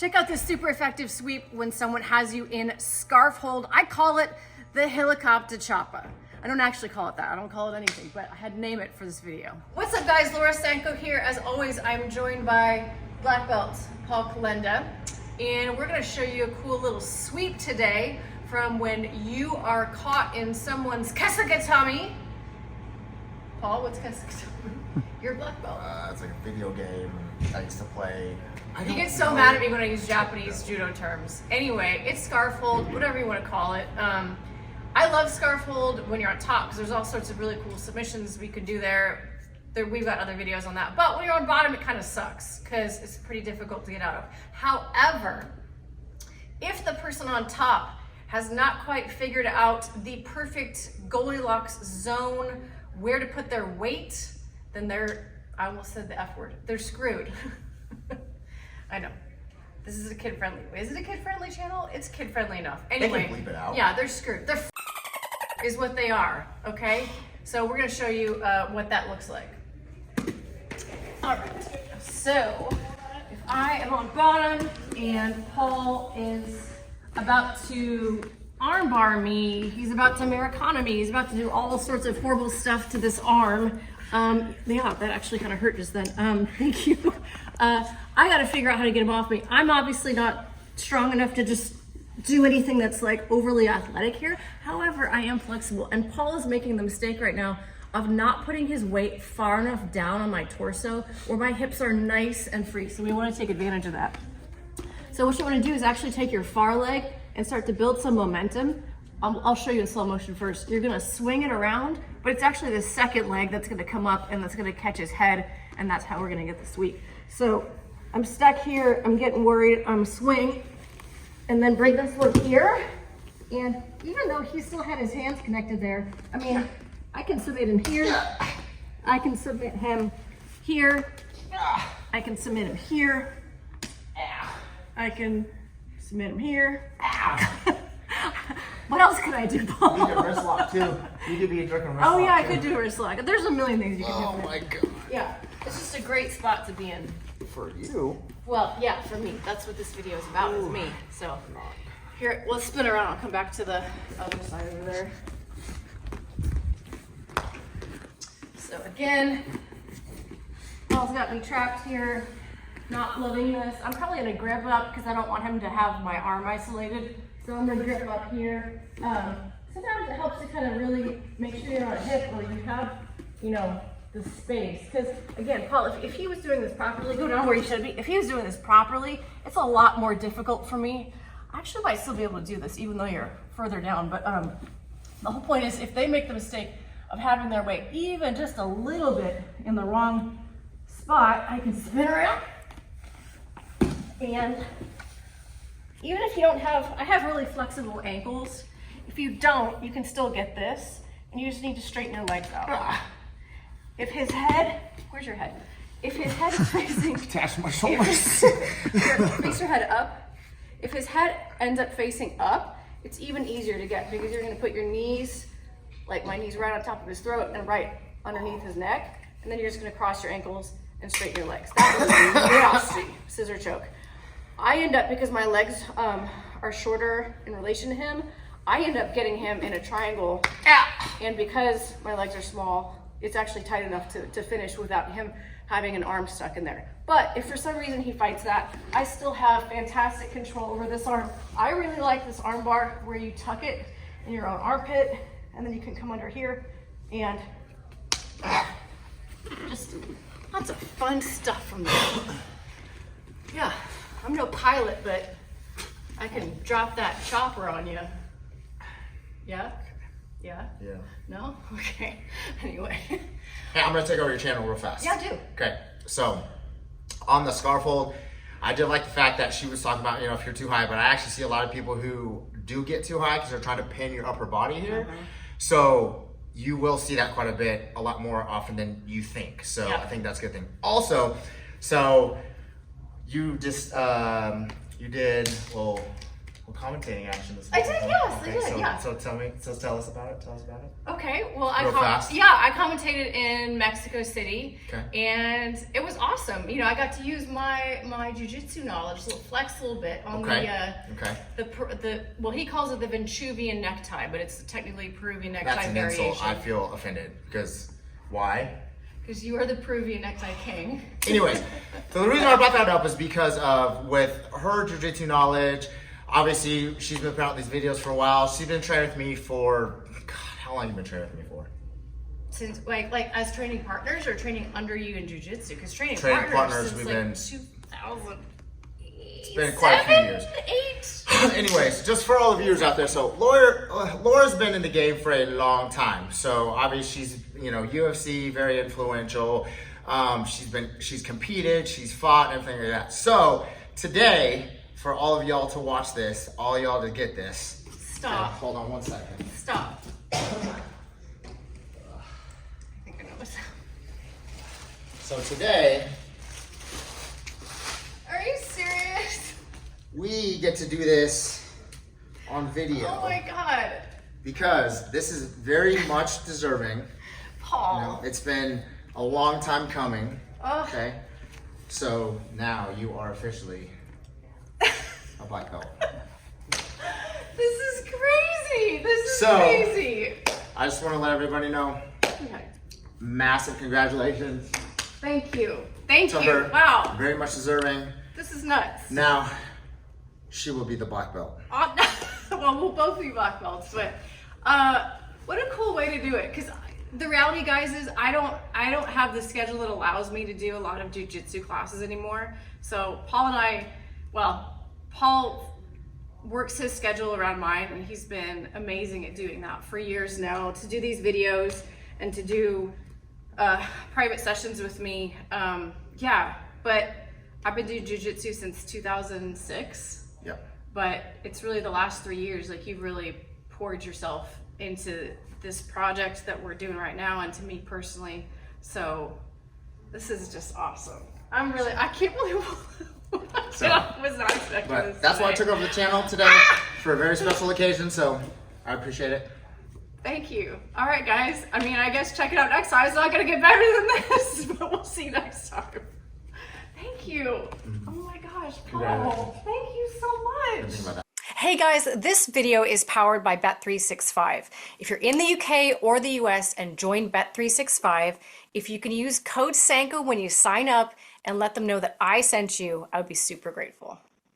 Check out this super effective sweep when someone has you in scarf hold. I call it the helicopter chopper. I don't actually call it that. I don't call it anything, but I had to name it for this video. What's up guys, Laura Sanko here. As always, I'm joined by black belt Paul Kolenda, and we're gonna show you a cool little sweep today from when you are caught in someone's kesagatami. Paul, what's kesagatami? You're a black belt. It's like a video game I used to play. He gets so mad at me when I use Japanese judo terms. Anyway, it's scarf hold, whatever you want to call it. I love scarf hold when you're on top because there's all sorts of really cool submissions we could do there. We've got other videos on that. But when you're on bottom, it kind of sucks because it's pretty difficult to get out of. However, if the person on top has not quite figured out the perfect Goldilocks zone, where to put their weight, then I almost said the F word, they're screwed. I know. This is a kid-friendly. Is it a kid-friendly channel? It's kid-friendly enough. Anyway, they can bleep it out. Yeah, they're screwed. They're is what they are, okay? So we're gonna show you what that looks like. All right, so if I am on bottom and Paul is about to armbar me, he's about to Americana me, he's about to do all sorts of horrible stuff to this arm. Yeah, that actually kind of hurt just then. Thank you. I got to figure out how to get him off me. I'm obviously not strong enough to just do anything that's like overly athletic here. However, I am flexible, and Paul is making the mistake right now of not putting his weight far enough down on my torso where my hips are nice and free. So we want to take advantage of that. So what you want to do is actually take your far leg and start to build some momentum. I'll show you in slow motion first. You're gonna swing it around, but it's actually the second leg that's gonna come up and that's gonna catch his head, and that's how we're gonna get the sweep. So I'm stuck here, I'm getting worried, I'm swing, and then bring this one here. And even though he still had his hands connected there, I mean, I can submit him here, I can submit him here, I can submit him here, I can submit him here. What else could I do, Paul? You could wrist lock too. You could be a jerk and wrist lock. Oh yeah, I could do a wrist lock. There's a million things you can do. Oh my god. Yeah, it's just a great spot to be in. For you. Well, yeah, for me. That's what this video is about, is me. So here, let's spin around. I'll come back to the other side over there. So again, Paul's got me trapped here. Not loving this. I'm probably gonna grip up because I don't want him to have my arm isolated. So I'm gonna grip up here. Sometimes it helps to kind of really make sure you're on a hip where you have, you know, the space. Because again, Paul, if he was doing this properly, go down where he should be. If he was doing this properly, it's a lot more difficult for me. I actually might still be able to do this even though you're further down. But the whole point is if they make the mistake of having their weight even just a little bit in the wrong spot, I can spin around. And even if you don't have, I have really flexible ankles. If you don't, you can still get this, and you just need to straighten your legs out. If his head, where's your head? If his head is facing, Attach my shoulders. face your head up. If his head ends up facing up, it's even easier to get because you're gonna put your knees, like my knees right on top of his throat and right underneath his neck, and then you're just gonna cross your ankles and straighten your legs. That was nasty, scissor choke. I end up, because my legs are shorter in relation to him, I end up getting him in a triangle. And because my legs are small, it's actually tight enough to finish without him having an arm stuck in there. But if for some reason he fights that, I still have fantastic control over this arm. I really like this arm bar where you tuck it in your own armpit, and then you can come under here and just lots of fun stuff from there. Yeah. I'm no pilot, but I can drop that chopper on you. Yeah? Yeah? Yeah. No? Okay. Anyway. Hey, I'm gonna take over your channel real fast. Yeah, do. Okay, so on the scarf hold, I did like the fact that she was talking about, you know, if you're too high, but I actually see a lot of people who do get too high because they're trying to pin your upper body here. So you will see that quite a lot more often than you think. So yeah. I think that's a good thing. Also, so you just, you did, well, commentating action this I week. did, yes, I did, so, yeah. So tell us about it. Tell us about it. Okay, well, Real fast? I commentated in Mexico City, Okay. and it was awesome. You know, I got to use my Jiu Jitsu knowledge, flex a little bit on well, he calls it the Ventuvian necktie, but it's technically Peruvian necktie That's an variation. insult. I feel offended because why? Because you are the Peruvian necktie king. Anyways, so the reason I brought that up is because of with her jiu-jitsu knowledge. Obviously, she's been putting out these videos for a while. She's been training with me for, God, how long have you been training with me for? Since like as training partners or training under you in jiu-jitsu? Because training partners since we've like been 2008. It's been quite a few years. 8. Anyways, just for all the viewers out there, so Laura's been in the game for a long time. So obviously she's UFC, very influential. She's competed, she's fought, and everything like that. So today, for all of y'all to watch this, all y'all to get this. Stop. Hold on 1 second. Stop. I think I know what's up. So today, Are you serious? we get to do this on video. Oh my god. Because this is very much deserving. Paul. It's been a long time coming. Ugh. Okay. So now you are officially a black belt. This is crazy. This is So- crazy. I just want to let everybody know, Okay. massive congratulations Thank you. Thank to you. her. Wow. Very much deserving. This is nuts. Now, she will be the black belt. Well, we'll both be black belts, but what a cool way to do it. Because the reality, guys, is I don't have the schedule that allows me to do a lot of jiu-jitsu classes anymore. So Paul works his schedule around mine, and he's been amazing at doing that for years now, to do these videos and to do private sessions with me. But I've been doing jiu-jitsu since 2006. Yep. But it's really the last 3 years, like, you've really poured yourself into this project that we're doing right now, and to me personally. So this is just awesome. I can't believe I was not expecting this. But that's why I today. took over the channel today for a very special occasion, so I appreciate it. Thank you. All right, guys. I mean, I guess check it out next time. It's not going to get better than this, but we'll see you next time. Thank you. Oh my gosh, Paul. Thank you so much. Hey guys, this video is powered by Bet365. If you're in the UK or the US and join Bet365, if you can use code SANKO when you sign up and let them know that I sent you, I would be super grateful.